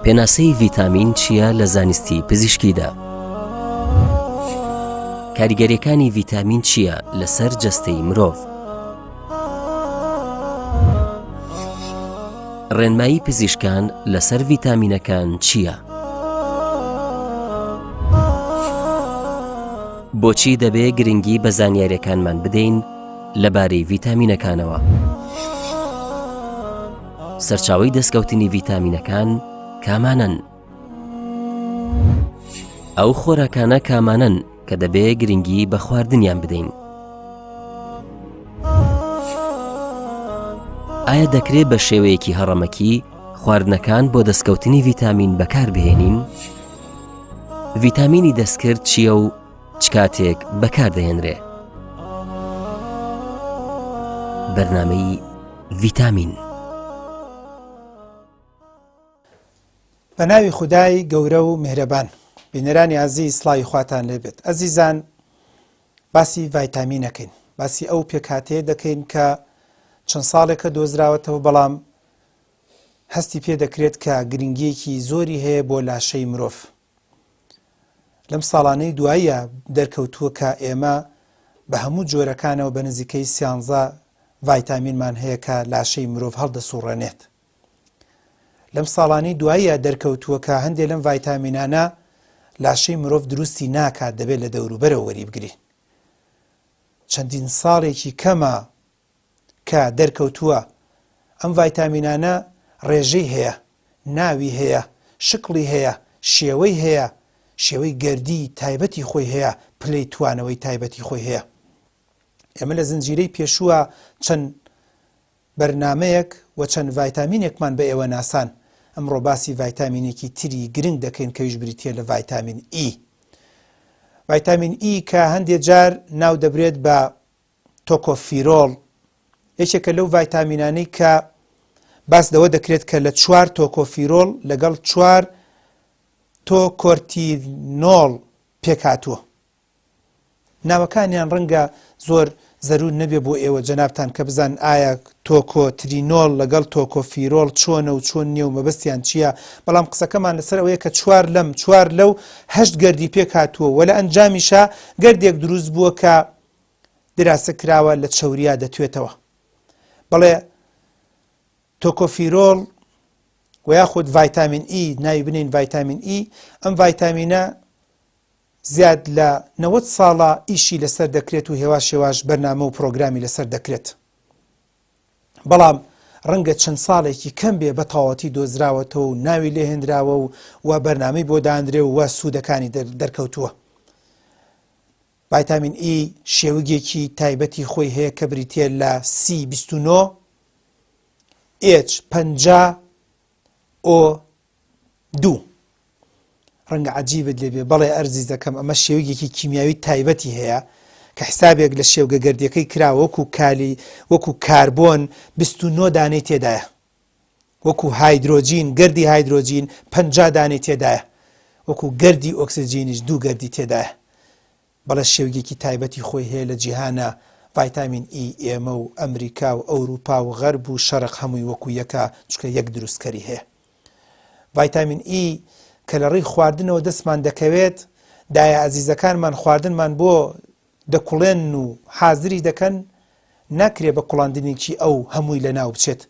پێناسەی ڤیتامین چییە لە زانستی پزیشکیدا؟ کاریگەریەکانی ڤیتامین چییە لەسەر جەستەی مرۆڤ؟ ڕێنمایی پزیشکان لەسەر ڤیتامینەکان چییە؟ بۆچی دەبێ گرنگی بە زانیاریەکانمان بدەین لەبارەی ڤیتامینەکانەوە؟ سەرچاوەی دەستکەوتنی ڤیتامینەکان کامانن؟ ئەو خۆراکانە کامانن کە دەبێ گرنگی بە خواردنیان بدەین؟ ئایا دەکرێت بە شێوەیەکی هەڕەمەکی خواردنەکان بۆ دەستکەوتنی ڤیتامین بەکار بهێنین؟ ڤیتامینی دەستکرد چییە و چ کاتێک بەکاردەهێنرێ؟ بەرنامەی ڤیتامین. بە ناوی خودای گەورە و میهرەبان. بینەرانی عەزیز، سڵاوی خواتان لێبێت. ئەزیزان، باسی ڤایتامینەکەین، باسی ئەو پێکهاتەیە دەکەین کە چەند ساڵێکە دۆزراوەتەوە، بەڵام هەستی پێ دەکرێت کە گرنگیەکی زۆری هەیە بۆ لاشەی مرۆڤ. لەم ساڵانەی دواییە دەرکەوتووە کە ئێمە بە هەموو جۆرەکانەوە بە نزیکەی 13 ڤایتامینمان هەیە کە لاشەی مرۆڤ هەڵدەسوڕێنێت. لەم ساڵانەی دواییە دەرکەوتووە کە هەندێک لەم ڤایتامینانە لاشەی مرۆڤ دروستی ناکات، دەبێت لە دەوروبەرەوە وەریبگرین. چەندین ساڵێکی کەمە کە دەرکەوتووە ئەم ڤایتامینانە ڕێژەی هەیە، ناوی هەیە، شکڵی هەیە، شێوەی هەیە، شێوەی گەردی تایبەتی خۆی هەیە، پلەی توانەوەی تایبەتی خۆی هەیە. ئێمە لە زنجیرەی پێشووە چەند بەرنامەیەک و چەند ڤایتامینێکمان بە ئێوە ناسان. ئەمڕۆ باسی ڤایتامینێکی تری گرنگ دەکەین کەویش بریتیە لە ڤایتامین ئی. ڤایتامین ئی کە هەندێک جار ناو دەبرێت بە تۆکۆفیرۆڵ، یەکێکە لەو ڤایتامینانەی کە باس دەوە دەکرێت کە لە 4 تۆکۆفیرۆڵ لەگەڵ 4 تۆکۆرتینۆڵ پێکهاتووە. ناوەکانیان ڕەنگە زۆر زەرور نەبێ بۆ ئێوە جەنابتان کە بزان ئایا تۆکۆترینۆڵ لەگەڵ تۆکۆفیرۆڵ چۆنە و چۆن نییە و مەبەستیان چییە، بەڵام قسەکەمان لەسەر ئەوەیە کە 4 لەم 4 لەو 8 گەردی پێکهاتووە و لە ئەنجامیشە گەردێک دروست بووە کە دراسە کراوە لە چەوریا دەتوێتەوە. بەڵێ تۆکۆفیرۆڵ و یاخود ڤایتامین ئی، ناوی بنین ڤایتامین ئی، ئەم ڤایتامینە زیاد لە 90 ساڵە ئیشی لەسەر دەکرێت و هێواش هێواش بەرنامە و پرۆگرامی لەسەر دەکرێت. بەڵام ڕەنگە چەند ساڵێکی کەم بێ بە تەواوەتی دۆزراوەتەوە و ناوی لێهێنراوە و بەرنامەی بۆ دانرێ و سوودەکانی دەرکەوتووە. ڤایتامین ئی شێوەیەکی تایبەتی خۆی هەیە کە بریتیە لە C29 H50O2. ڕەنگە عەجیبت لێبێ، بەڵێ ئەرزیز دەکەم ئەمە شێوەیەکی کیمیاوی تایبەتی هەیە کە حسابێک لە شێوگە گەردیەکەی کراوە، وەکو کاربۆن 29 دانەی تێدایە، وەکو هایدرۆجین، گەردی هایدرۆجین 50 دانەی تێدایە، وەکو گەردی ئۆکسجینیش 2 گەردی تێدایە. بەڵێ شێوەیەکی تایبەتی خۆی هەیە لە جیهانە. ڤایتامین ئی ئێمە و ئەمریکا و ئەوروپا و غەرب و شەرق هەمووی وەکو یەکە، چکە یەک دروستکەری هەیە. ڤایتامین ئی کە لە ڕێی خواردنەوە دەستمان دەکەوێت، دایە عەزیزەکانمان خواردنمان بۆ دەکوڵێن و حازری دەکەن، ناکرێ بە کوڵاندنێکی ئەو هەمووی لە ناو بچێت.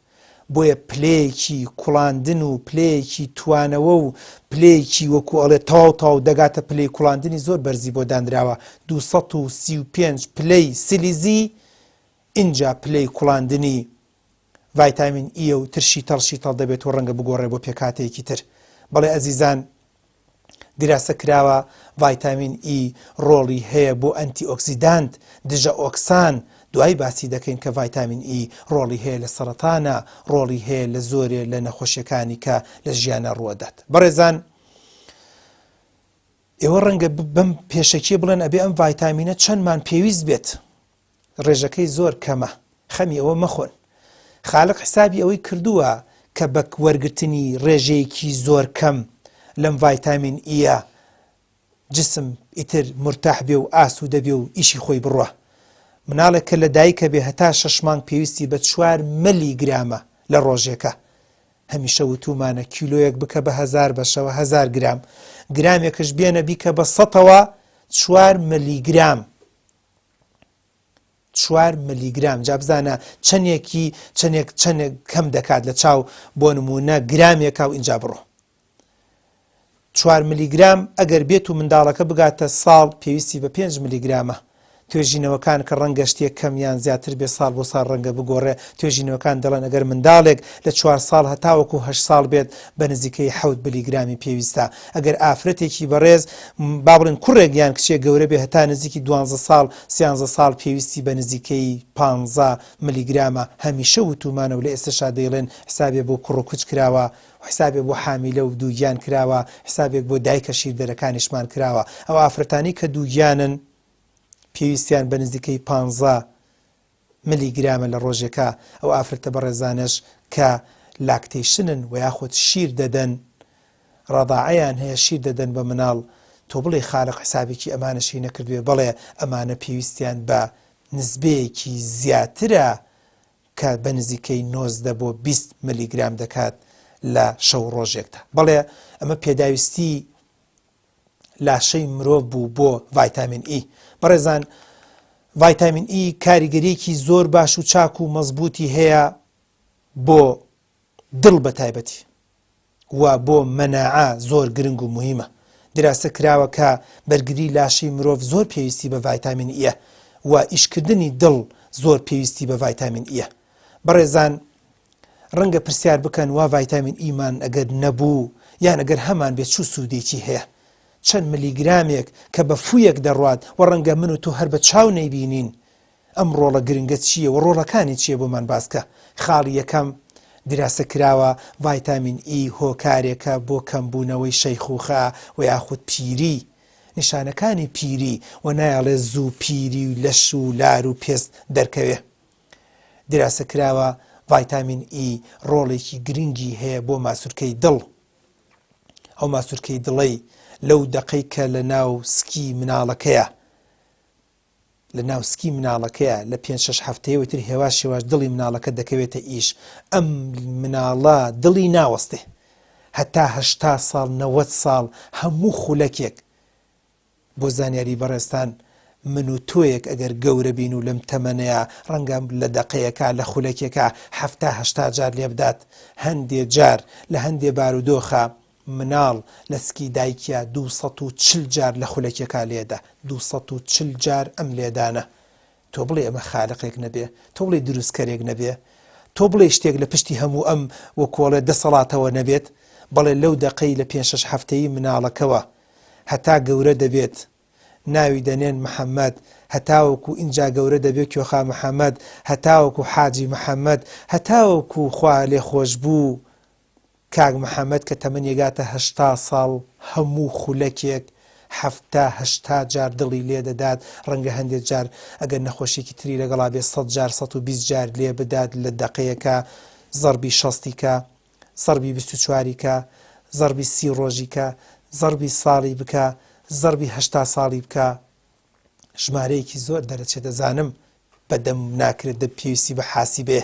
بۆیە پلەیەکی کوڵاندن و پلەیەکی توانەوە و پلەیەکی وەکو ئەڵێ تاو دەگاتە پلەی کوڵاندنی زۆر بەرزی بۆ دانراوە. 235 پلەی سلیزی اینجا پلەی کوڵاندنی ڤایتامین ئی و ترشی تەڵ دەبێت و ڕەنگە بگۆڕێ بۆ پێکهاتەیەکی تر. بەڵێ ئەزیزان، دراسە کراوە ڤایتامین ئی ڕۆڵی هەیە بۆ ئەنتی ئۆکسیدانت، دژە ئۆکسان. دوای باسی دەکەین کە ڤایتامین ئی ڕۆڵی هەیە لە سەرەتانە، ڕۆڵی هەیە لە زۆرێ لە نەخۆشیەکانی کە لە ژیانە ڕوەدات. بەڕێزان، ئێوە ڕەنگە بەم پێشەکی بڵێن ئەبێ ئەم ڤایتامینە چەندمان پێویست بێت، ڕێژەکەی زۆر کەمە، خەمی ئەوە مەخۆن. خالق حسابی ئەوەی کردووە کە بە وەرگرتنی ڕێژەیەکی زۆر کەم لەم ڤایتامین ئیە جسم ئیتر مرتاح بێ و ئاسوودە بێ و ئیشی خۆی بڕوە. مناڵێک کە لە دایکە بێ هەتا 6 مانگ پێویستی بە 4 مەلیگرامە لە ڕۆژێکە. هەمیشە وتومانە کیلۆیەک بکە بە 1000 بەشەوە 1000 گرام، گرامێکش بێنە بیکە بە 100ەوە 4 ملیگرام. 4 ملیگرام جا بزانە چەندێک کەم دەکات لە چاو بۆ نمونە گرامێکە و اینجا بڕۆ 4 ملیگرام ئەگەر بێت و منداڵەکە بگاتە ساڵ پێویستی بە 5 ملیگرامە. توێژینەوەکان کە ڕەنگە شتێک کەمیان زیاتر بێ ساڵ بۆ ساڵ ڕەنگە بگۆڕێ. توێژینەوەکان دەڵێن ئەگەر منداڵێک لە 4 ساڵ هەتاوەکو 8 ساڵ بێت بە نزیکەی 7 ملیگرامی پێویستە. ئەگەر ئافرەتێکی بەڕێز با بڵێن کوڕێک یان کچێک گەورە بێ هەتا نزیکی 12 ساڵ 13 ساڵ پێویستی بە نزیکەی 15 ملیگرامە. هەمیشە وتومانە و لە ئێستاشا دەیڵێن حسابێ بۆ کوڕ و کچ کراوە، حسابێک بۆ حامیلە و دووگیان کراوە، حسابێک بۆ دایکە شیردەرەکانیشمان کراوە. ئەو ئافرەتانی کە دووگیانن پێویستیان بە نزیکەی 15 ملیگرامە لە ڕۆژێکە. ئەو ئافرەتە بەڕێزانش کە لاکتیشنن و یاخود شیر دەدەن، ڕەضاعەیان هەیە شیر دەدەن بە مناڵ، تۆ بڵێ خالق حسابێکی ئەمانەشی نەکردوێ، بەڵێ ئەمانە پێویستیان بە نسبەیەکی زیاترە کە بە نزیکەی 19 بۆ 20 ملیگرام دەکات لە شەو ڕۆژێکدا. بەڵێ ئەمە پێداویستی لاشەی مرۆڤ بوو بۆ ڤایتامین ئی. بەڕێزان ڤایتامین ئی کاریگەریەکی زۆر باش و چاک و مەزبوطی هەیە بۆ دڵ بە تایبەتی و بۆ مەناعە زۆر گرنگ و مهمە. دراسە کراوە کە بەرگری لاشەی مرۆڤ زۆر پێویستی بە ڤایتامین ئیە و ئیشکردنی دڵ زۆر پێویستی بە ڤایتامین ئیە. بەڕێزان ڕەنگە پرسیار بکەن وا ڤایتامین ئیمان ئەگەر نەبوو یان ئەگەر هەمان بێت چوو سوودێکی هەیە، چەند ملیگرامێک کە بە فوویەک دەڕوات و ڕەنگە من و تۆ هەر بە چاو نەیبینین. ئەم ڕۆڵە گرنگە چییە و ڕۆڵەکانی چییە بۆمان باسکە. خاڵی یەکەم دراسە کراوە ڤایتامین ئی هۆکارێکە بۆ کەمبوونەوەی شەیخوخە و یاخود پیری، نیشانەکانی پیری و نایڵێ زوو پیری و لەش و لار و پێست دەرکەوێ. دراسە کراوە ڤایتامین ئی ڕۆڵێکی گرنگی هەیە بۆ ماسوولکەی دڵ. ئەو ماسوولکەی دڵی لەو دەقەی کە لە ناو سکی مناڵەکەیە لە 5-6 هەفتەیە وتر هێواش شێواش دڵی مناڵەکە دەکەوێتە ئیش. ئەم مناڵە دڵی ناوەستێ هەتا 80 ساڵ 90 ساڵ هەموو خولەکێک. بۆ زانیاری بەڕێستان من و تۆیەک ئەگەر گەورە بین و لەم تەمەنەیە ڕەنگە لە دەقەیەکە لە خولەکێکە 70-80 جار لێ بدات. هەندێ جار لە هەندێ بارودۆخە مناڵ لە سکی دایکە 240 جار لە خولەکێکا لێدا، 240 جار ئەم لێدانە. تۆ بڵێ ئەمە خالقێک نەبێ، تۆ بڵێ دروستکەرێک نەبێ، تۆ بڵێ شتێک لە پشتی هەموو ئەم وەکۆڵێ دەسەڵاتەوە نەبێت. بەڵێ لەو دەقەی لە 5-6 هەفتەیی مناڵەکەوە هەتا گەورە دەبێت ناوی دەنێن محەممەد، هەتاوەکو ئینجا گەورە دەبێت کێخا محەممەد، هەتاوەکو حاجی محەممەد، هەتاوەکو خوا لێ خۆش بوو کاک محەممەد کە تەمەن یێگاتە 80 ساڵ هەموو خولەکێک 70-80 جار دڵی لێ دەدات. ڕەنگە هەندێک جار ئەگەر نەخۆشیێکی تری لەگەڵا بێ 100 جار 120 جار لێ بدات لە دەقەیەکە. زەربی 60کە، زەربی 24کە، زەربی 30 ڕۆژیکە، زەربی ساڵی بکە، زەربی 80 ساڵی بکە. ژمارەیەکی زۆر دەرەچێت. دەزانم بەدەم ناکرێت دە پێویستی بە حاسیبێ،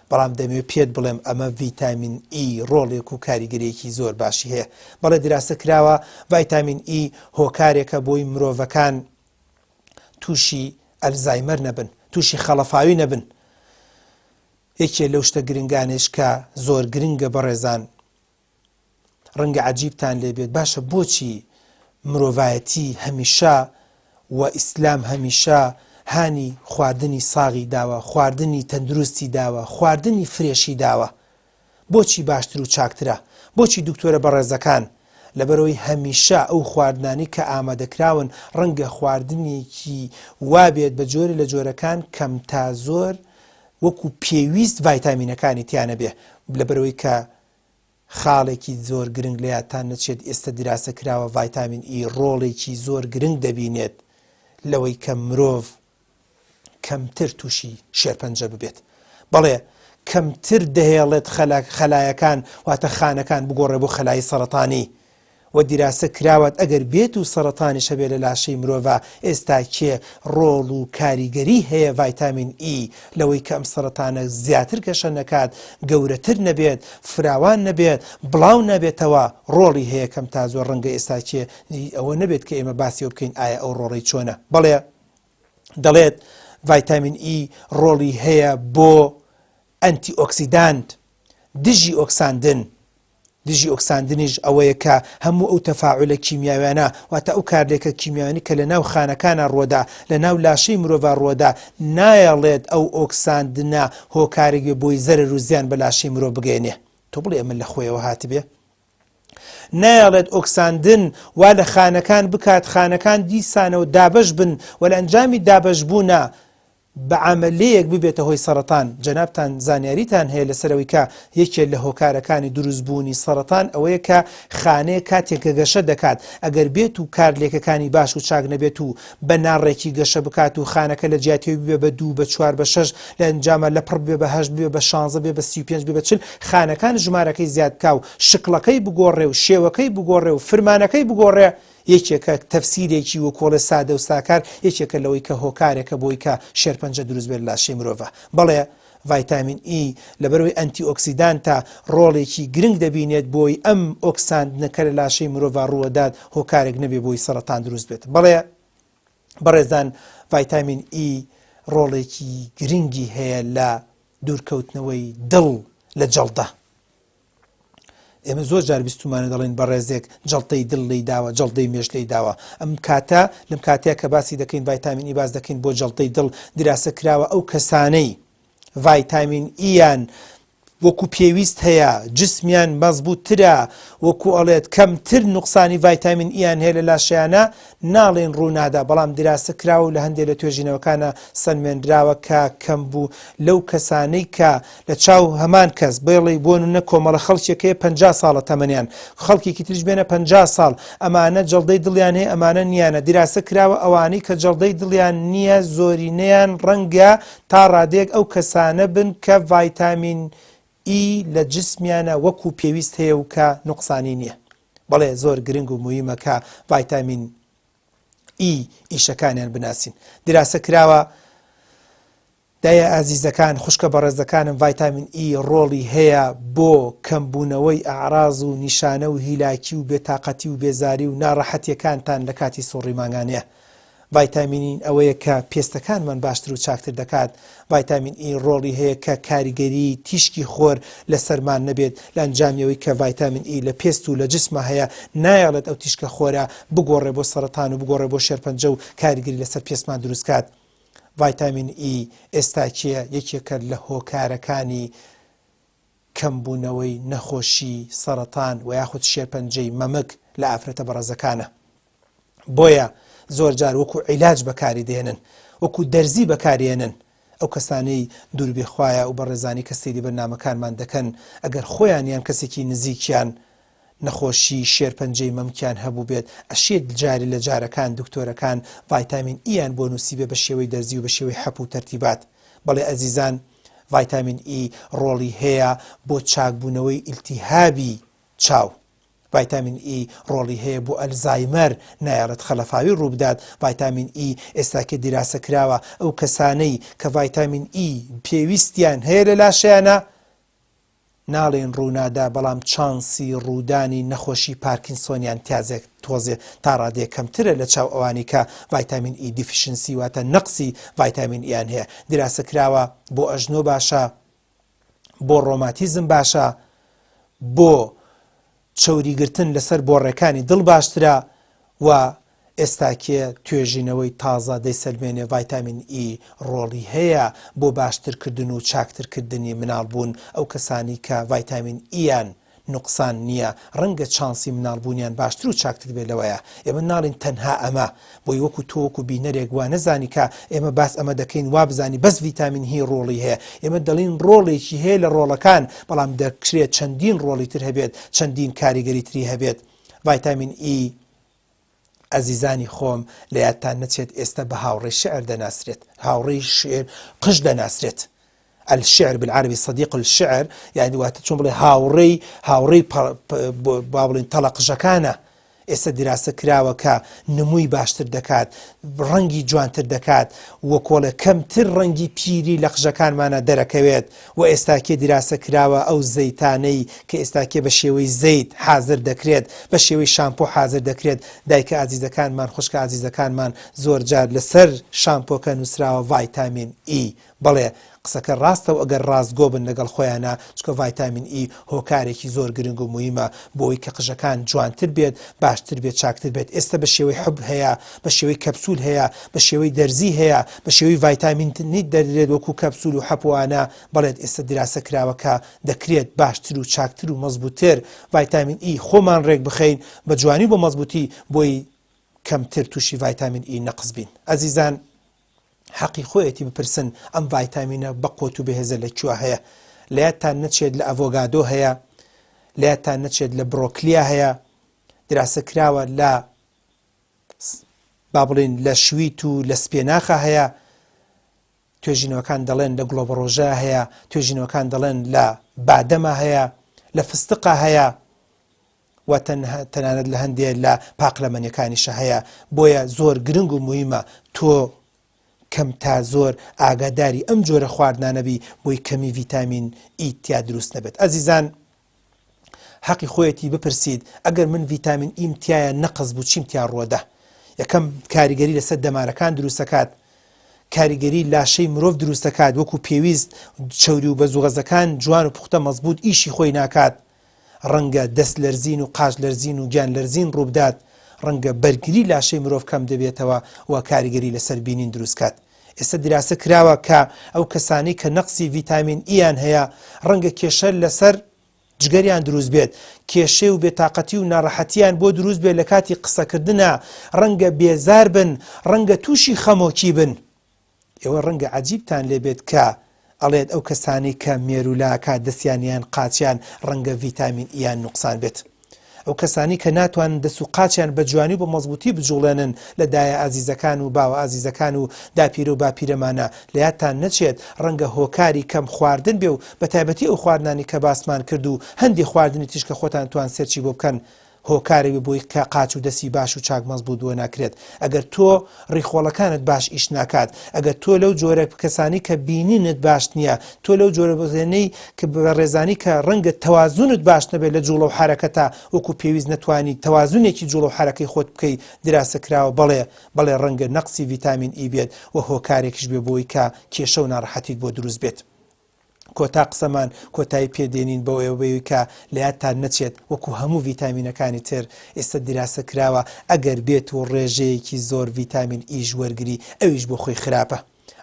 بەڵام دەمەوێت پێت بڵێم ئەمە ڤیتامین ئی ڕۆڵێک و کاریگەریەکی زۆر باشی هەیە. بەڵێ دراسە کراوە ڤایتامین ئی هۆکارێکە بۆی مرۆڤەکان تووشی ئەلزایمەر نەبن، تووشی خەڵەفاوی نەبن. یەکێ لەو شتە گرنگانش کە زۆر گرنگە بەڕێزان، ڕەنگە عەجیبتان لێ بێت باشە بۆچی مرۆڤایەتی هەمیشە و ئیسلام هەمیشە هانی خواردنی ساغی داوە، خواردنی تەندروستی داوە، خواردنی فرێشی داوە. بۆچی باشتر و چاکترە؟ بۆچی دکتۆرە بەڕێزەکان لەبەرەوەی هەمیشە ئەو خواردنانی کە ئامادەکراون ڕەنگە خواردنێکی وابێت بە جۆرە لە جۆرەکان کەم تا زۆر وەکو پێویست ڤایتامینەکانی تیانە بێ، لەبەرەوەی کە خاڵێکی زۆر گرنگ لە یادتان نەچێت ئێستا دراسە کراوە ڤایتامین ئی ڕۆڵێکی زۆر گرنگ دەبینێت لەوەی کە مرۆڤ کەمتر تووشی شێرپەنجە ببێت. بەڵێ کەمتر دەهێڵێت خەلایەکان واتە خانەکان بگۆڕێ بۆ خەلای سەرەتانی و دیراسە کراوەت ئەگەر بێت و سەرەتانی شەبێ لە لاشەی مرۆڤ ئێستا کێ ڕۆڵ و کاریگەری هەیە ڤایتامین ئی لەوەی کە ئەم سەرەتانە زیاتر کەشە نەکات، گەورەتر نەبێت، فراوان نەبێت، بڵاو نەبێتەوە، ڕۆڵی هەیە کەم تا زۆر ڕەنگە ئێستا کێ ئەوە نەبێت کە ئێمە باسی ئەو بکەین ئایا ئەو ڕۆڵی چۆنە. بەڵێ دەڵێت ڤایتامین ئی ڕۆڵی هەیە بۆ ئەنتی ئۆکسیدانت، دژی ئۆکساندن. دژی ئۆکساندنیش ئەوەیە کە هەموو ئەو تەفاعولە کیمیاویانە واتە ئەو کارلێکە کیمیاوانی کە لە ناو خانەکانە ڕۆدا، لە ناو لاشەی مرۆڤ ڕۆدا، نایەڵێت ئەو ئۆکساندنە هۆکارێکی بۆی زەرەر و زیان بە لاشەی مرۆڤ بگەێنێ. تۆ بڵێ ئەمە لە خۆیەوە هاتبێ؟ نایەڵێت ئۆکساندن وا لە خانەکان بکات، خانەکان دیسانەوە دابش بن و لە ئەنجامی دابش بوونە بە عملەیەک ببێتە هۆی سەرەتان. جەنابتان زانیاریتان هەیە لەسەرەوەی کە یەکێک لە هۆکارەکانی دروستبوونی سەرەتان ئەوەیە کە خانەیە کاتێکە گەشە دەکات ئەگەر بێت و کارلێکەکانی باش و چاک نەبێت و بە ناڕێکی گەشە بکات و خانەکە لە جیاتێوی بێ بە 2 بە 4 بە 6 لە ئەنجامە لە پڕ بێ بە 8 بێ بە 16 بێ بە 35 بێ بە 40 خانەکان ژمارەکەی زیاد کا و شکڵەکەی بگۆڕێ و شێوەکەی بگۆڕێ و فرمانەکەی بگۆڕێ. یەکێکە تەفسیرێکی و کۆڵە سادە و ساکار، یەکێکە لەوەی کە هۆکارێکە بۆی کە شێرپەنجە دروست بێت لاشەی مرۆڤ. بەڵێ ڤایتامین ئی لەبەرەوەی ئەنتی ئۆکسیدانتە ڕۆڵێکی گرنگ دەبینێت بۆی ئەم ئۆکساندنەکە لە لاشەی مرۆڤ ڕوەدات هۆکارێک نەبێ بۆی سەرەتان دروست بێت. بەڵێ بەڕێزان ڤایتامین ئی ڕۆڵێکی گرنگی هەیە لە دوورکەوتنەوەی دڵ لە جەڵدە. ئێمە زۆر جار بیستمانە دەڵێن بە ڕێزێک جەڵتەی دڵ لی داوە، جەڵدەی مێش لی داوە. ئەم کاتە لەم کاتەیە کە باسی دەکەین ڤایتامین ئی باز دەکەین بۆ جەڵتەی دڵ. دیراسە کراوە ئەو کەسانەی ڤایتامین ئییان وەکو پێویست هەیە، جسمیان مەزبوطترە، وەکو ئەڵێت کەمتر نوقسانی ڤایتامین ئییان هەیە لە لاشەیانە، ناڵێن ڕوونادا. بەڵام دیراسە کراوە و لە هەندێک لە توێژینەوەکانە سەلمێنراوە کە کەم بوو لەو کەسانەی کە لە چاو هەمان کەس بێڵێ بۆ نە کۆمەڵە خەڵکێکەیە 50 ساڵە تەمەنیان، خەڵکێکی تریش بێنە 50 ساڵ، ئەمانە جەڵدەی دڵیان هەیە، ئەمانە نیانە. دیراسە کراوە ئەوانەی کە جەڵدەی دڵیان نییە زۆرینەیان ڕەنگە تا ڕادێک ئەو کەسانە بن کە ڤایتامین ئی لە جسمیانە وەکو پێویست هەیە و کە نوقسانی نییە. بەڵێ زۆر گرنگ و مهمە کە ڤایتامین ئی ئیشەکانیان بناسین. دیراسە کراوە دایە ئازیزەکان، خوشکە بەڕێزەکانم، ڤایتامین ئی ڕۆڵی هەیە بۆ کەمبوونەوەی ئاعراض و نیشانە و هیلاکی و بێتاقەتی و بێزاری و ناڕەحەتیەکانتان لە کاتی سۆڕی مانگانەیە. ڤایتامینین ئەوەیە کە پێستەکانمان باشتر و چاکتر دەکات. ڤایتامین ئی ڕۆڵی هەیە کە کاریگەری تیشکی خۆر لە سەرمان نەبێت. لە ئەنجامیەوەی کە ڤایتامین ئی لە پێست و لە جسمە هەیە، نایەڵێت ئەو تیشکە خۆرە بگۆڕێ بۆ سەرەتان و بگۆڕێ بۆ شێرپەنجە و کاریگەری لەسەر پێستمان دروستکات. ڤایتامین ئی ئێستاکیە یەکێکە لە هۆکارەکانی کەمبوونەوەی نەخۆشی سەرەتان و یاخود شێرپەنجەی مەمک لە ئافرەتە بەڕێزەکانە. بۆیە زۆر جار وەکو عیلاج بەکاری دێنن، وەکو دەرزی بەکارێنن. ئەو کەسانەی دووربێخوایە و بەڕێزانی کەسێری بەرنامەکانمان دەکەن ئەگەر خۆیان یان کەسێکی نزیکیان نەخۆشی شێرپەنجەی مەمکیان هەبوو بێت، ئەشێت جاری لە جارەکان دکتۆرەکان ڤایتامین ئییان بۆ نووسیبێ بە شێوەی دەرزی و بە شێوەی حەپ و تەرتیبات. بەڵێ ئەزیزان، ڤایتامین ئی ڕۆڵی هەیە بۆ چاکبوونەوەی ئیلتیهابی چاو. ڤایتامین ئی ڕۆڵی هەیە بۆ ئەلزایمەر، نایەڵێت خەلەفاوی ڕووبدات. ڤایتامین ئی ئێستاکە دیراسە کراوە ئەو کەسانەی کە ڤایتامین ئی پێویستیان هەیە لە لاشەیانە ناڵێن ڕوونادا، بەڵام چانسی ڕوودانی نەخۆشی پارکینسۆنیان تازێک تۆزێ تا ڕادێک کەمترە لە چاو ئەوانی کە ڤایتامین ئی دیفیشنسی واتە نەقسی ڤایتامین ئییان هەیە. دیراسە کراوە بۆ ئەژنۆ باشە، بۆ ڕۆماتیزم باشە، بۆ چەوریگرتن لەسەر بۆڕەکانی دڵ باشترە و ئێستاکێ توێژینەوەی تازە دەیسەلمێنێ. ڤایتامین ئی ڕۆڵی هەیە بۆ باشترکردن و چاکترکردنی مناڵبوون ئەو کەسانی کە ڤایتامین ئییان نوقسان نییە، ڕەنگە چانسی مناڵبوونیان باشتر و چاکتر بێت لەوەیە. ئێمە ناڵین تەنها ئەمە بۆی وەکو تۆوەکو بینەرێک وا نەزانی کە ئێمە باس ئەمە دەکەین وا بزانی بەس ڤیتامین هی ڕۆڵی هەیە. ئێمە دەڵین ڕۆڵێکی هەیە لە ڕۆڵەکان، بەڵام دەکرێت چەندین ڕۆڵی تر هەبێت، چەندین کاریگەری تری هەبێت. ڤایتامین ئی ئەزیزانی خۆم لە یادتان نەچێت ئێستا بە هاوڕێی شعر دەناسرێت، هاوڕێی شعر قژ دەناسرێت. الشعر بالعربي صديق الشعر، يعني واتە چۆن بڵێ هاوڕێی با بڵێن تەڵەقژەکانە، ئێستا دیراسە کراوە کە نمووی باشتر دەکات، ڕەنگی جوانتر دەکات، وە کۆڵە کەمتر ڕەنگی پیری لە قژەکانمانە دەرەکەوێت و ئێستاکێ دیراسە کراوە ئەو زەیتانەی کە ئێستاکێ بە شێوەی زەیت حازر دەکرێت، بە شێوەی شامپۆ حازر دەکرێت. دایکە ئازیزەکانمان، خوشکە ئازیزەکانمان زۆر جار لەسەر شامپۆکە نووسراوە ڤایتامین ئی. بەڵێ قسەکە ڕاستە و ئەگەر ڕاستگۆ بن لەگەڵ خۆیانە، چکە ڤایتامین ئی هۆکارێکی زۆر گرنگ و مهمە بۆ ئەوەی کە قژەکان جوانتر بێت، باشتر بێت، چاکتر بێت. ئێستا بە شێوەی حب هەیە، بە شێوەی کەپسول هەیە، بە شێوەی دەرزی هەیە، بە شێوەی ڤایتامین نیت دەدرێت وەکو کەپسول و حەپوانە. بەڵێت ئێستا دیراسە کراوەکە دەکرێت باشتر و چاکتر و مەزبووتر ڤایتامین ئی خۆمان ڕێک بخەین بە جوانی بۆ مەزبووتی بۆی کەمتر تووشی ڤایتامین ئی نەقز بین. ئەزیزان، حەقی خۆیەتی بپرسن ئەم ڤایتامینە بە قوت و بەهێزە لەکوێ هەیە؟ لەیادتان نەچێت لە ئەڤۆگادۆ هەیە، لەیادتان نەچێت لە بڕۆکلیا هەیە، دراسە کراوە لە با بڵێن لە شویت و لە سپێناخە هەیە، توێژینەوەکان دەڵێن لە گڵۆبڕۆژە هەیە، توێژینەوەکان دەڵێن لە بادەمە هەیە، لە فستقا هەیە، و تەنانەت لە هەندێک لە پاقلەمەنیەکانیشە هەیە. بۆیە زۆر گرنگ و مهمە تۆ کەم تا زۆر ئاگاداری ئەم جۆرە خواردنانەبی بۆی کەمی ڤیتامین ئی تیا دروست نەبێت. ئەزیزان، حەقی خۆیەتی بپرسید ئەگەر من ڤیتامین ئیم تایە نەقز بوو چیم تیا ڕۆدە؟ یەکەم کاریگەری لەسەر دەمارەکان دروست دەکات، کاریگەری لاشەی مرۆڤ دروست دەکات، وەکو پێویست چەوری و بەزوغەزەکان جوان و پوختە مەزبوط ئیشی خۆی ناکات، ڕەنگە دەست لەرزین و قاش لەرزین و گیان لەرزین ڕووبدات، ڕەنگە بەرگری لاشەی مرۆڤ کەم دەبێتەوە و کاریگەری لەسەر بینین دروستکات. ئێستا دیراسە کراوە کە ئەو کەسانی کە نەقسی ڤیتامین ئیان هەیە ڕەنگە کێشە لەسەر جگەریان دروست بێت، کێشێ و بێتاقەتی و ناڕەحەتیان بۆ دروست بێت لە کاتی قسەکردنە، ڕەنگە بێزار بن، ڕەنگە تووشی خەمۆکی بن. ئێوە ڕەنگە عەجیبتان لێبێت کە ئەڵێت ئەو کەسانی کە مێرولاکە دەستیانیان قاچیان ڕەنگە ڤیتامین ئیان نوقسان بێت. ئەو کەسانی کە ناتوانن دەست و قاچیان بە جوانی و بە مەزبووتی بجوڵێنن لە دایە ئازیزەکان و باوە ئازیزەکان و داپیرە و باپیرەمانە، لە یادتان نەچێت ڕەنگە هۆکاری کەم خواردن بێ و بە تایبەتی ئەو خواردنانی کە باسمان کرد و هەندی خواردنی تیش کە خۆتان توان سێرچی بۆ بکەن هۆکارەوی بۆی کە قاچ و دەستی باش و چاک مەزبوط بۆ ناکرێت. ئەگەر تۆ ڕیخۆڵەکانت باش ئیش ناکات، ئەگەر تۆ لەو جۆرە کەسانی کە بینینت باش نییە، تۆ لەو جۆرە بزێنەی کە بە ڕێزانی کە ڕەنگە تەوازونت باش نەبێت لە جوڵە و حرەکەتە وەکو پێویست نەتوانی تەوازونێکی جوڵە و حرەکەی خۆت بکەی دیراسە کراوە بەڵێ ڕەنگە نەقسی ڤیتامین ئی بێت و هۆکارێکیش بێ بۆی کە کێشە و ناڕەحەتیت بۆ دروست بێت. کۆتا قسەمان کۆتایی پێدێنین بۆ ئێوەی کە لە یادتان نەچێت وەکو هەموو ڤیتامینەکانی تر ئێستا دیراسە کراوە ئەگەر بێت و ڕێژەیەکی زۆر ڤیتامین ئیش وەرگری ئەویش بۆ خۆی خراپە.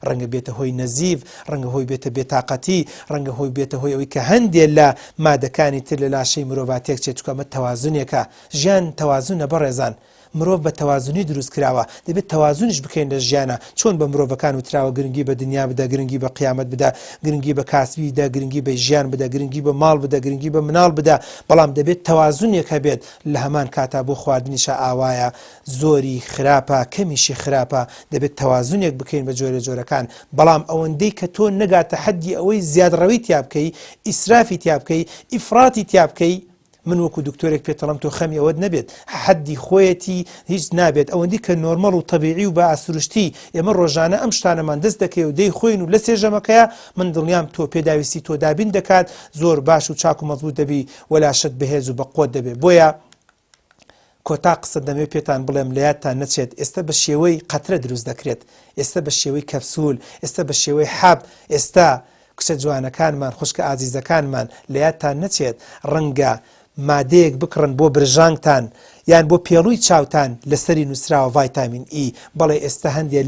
ڕەنگە بێتە هۆی نەزیف، ڕەنگە هۆی بێتە بێتاقەتی، ڕەنگە هۆی بێتە هۆی ئەوەی کە هەندێک لە مادەکانی تر لە لاشەی مرۆڤ تێک چێت، چکە ئەمە تەوازونێکە. ژیان تەوازونە بەڕێزان، مرۆڤ بە تەوازونی دروست کراوە، دەبێت تەوازونیش بکەین لە ژیانە. چۆن بە مرۆڤەکان وتراوە گرنگی بە دنیا بدە، گرنگی بە قیامەت بدە، گرنگی بە کاسبی بدە، گرنگی بە ژیان بدە، گرنگی بە ماڵ بدە، گرنگی بە مناڵ بدە، بەڵام دەبێت تەوازونێک هەبێت. لە هەمان کاتا بۆ خواردنیشە ئاوایە زۆری خراپە، کەمیشی خراپە، دەبێت تەوازونێک بکەین بە جۆرە جۆرەکان. بەڵام ئەوەندەی کە تۆ نەگاتە حەدی ئەوەی زیادڕەوی تیا بکەی، ئیسرافی تیا بکەی، ئیفراتی تیا بکەی، من وەکو دکتۆرێک پێتەڵم تۆ خەمی ئەوەت نەبێت، حەدی خۆیەتی هیچ نابێت. ئەوەندی کە نۆرمەڵ و تەبیعی و بە ئاسروشتی ئێمە ڕۆژانە ئەم شتانەمان دەست دەکەی و دەی خۆین و لە سێژەمەکەیە من دڵنیام تۆ پێداویستی تۆ دابین دەکات، زۆر باش و چاک و مەزبوط دەبی وەلاشت بەهێز و بە قۆت دەبێت. بۆیە کۆتا قسە دەمێ پێتان بڵێم لە یادتان نەچێت ئێستا بە شێوەی قەترە دروست دەکرێت، ئێستا بە شێوەی کەپسول، ئێستا بە شێوەی حەب، ئێستا کچە جوانەکانمان خوشکە ئازیزەکانمان لە یادتان نەچێت ڕەنگە مادەیەک بکڕن بۆ برژانگتان یان بۆ پێڵووی چاوتان لەسەری نووسراوە ڤایتامین ئی. بەڵێ ئێستا هەندێک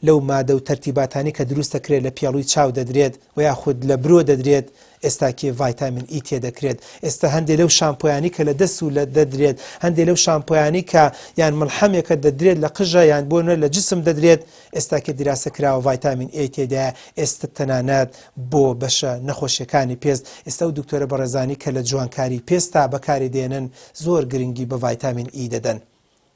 لەو مادە و تەرتیباتانی کە دروست دەکرێت لە پێڵووی چاو دەدرێت و یاخود لە برۆ دەدرێت، ئێستاکێ ڤایتامین ئی تێدەکرێت. ئێستا هەندێک لەو شامپۆیانی کە لە دەست و لە دەدرێت، هەندێک لەو شامپۆیانی کە یان مڵحەمێکە دەدرێت لە قژە یان بۆ لە جسم دەدرێت، ئێستاکێ دیراسە کراوە ڤایتامین ئی تێدایە. ئێستا تەنانەت بۆ بەشە نەخۆشیەکانی پێست، ئێستا و دکتۆرە بەڕێزانی کە لە جوانکاری پێستا بەکاری دێنن زۆر گرنگی بە ڤایتامین ئی دەدەن.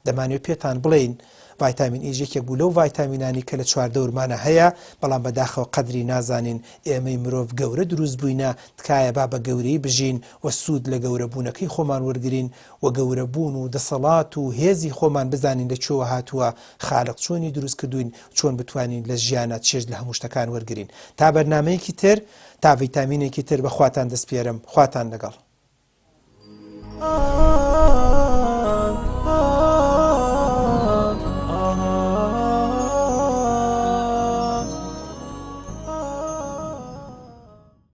دەمانوێت پێتان بڵێین ڤایتامین ئیژێکێک بوو لەو ڤایتامینانی کە لە چواردە ورمانە هەیە بەڵام بەداخەوە قەدری نازانین ئێمەی مرۆڤ گەورە دروست بووینە تکایە با بە گەورەی بژین و سوود لە گەورەبوونەکەی خۆمان وەرگرین و گەورەبوون و دەسەڵات و هێزی خۆمان بزانین لە چۆوە هاتووە خالق چۆنی دروست کردوین چۆن بتوانین لە ژیانە چێژ لە هەموو شتەکان وەرگرین تا بەرنامەیەکی تر تا ڤیتامینێکی تر بەخواتان دەسپێرم خواتان لەگەڵ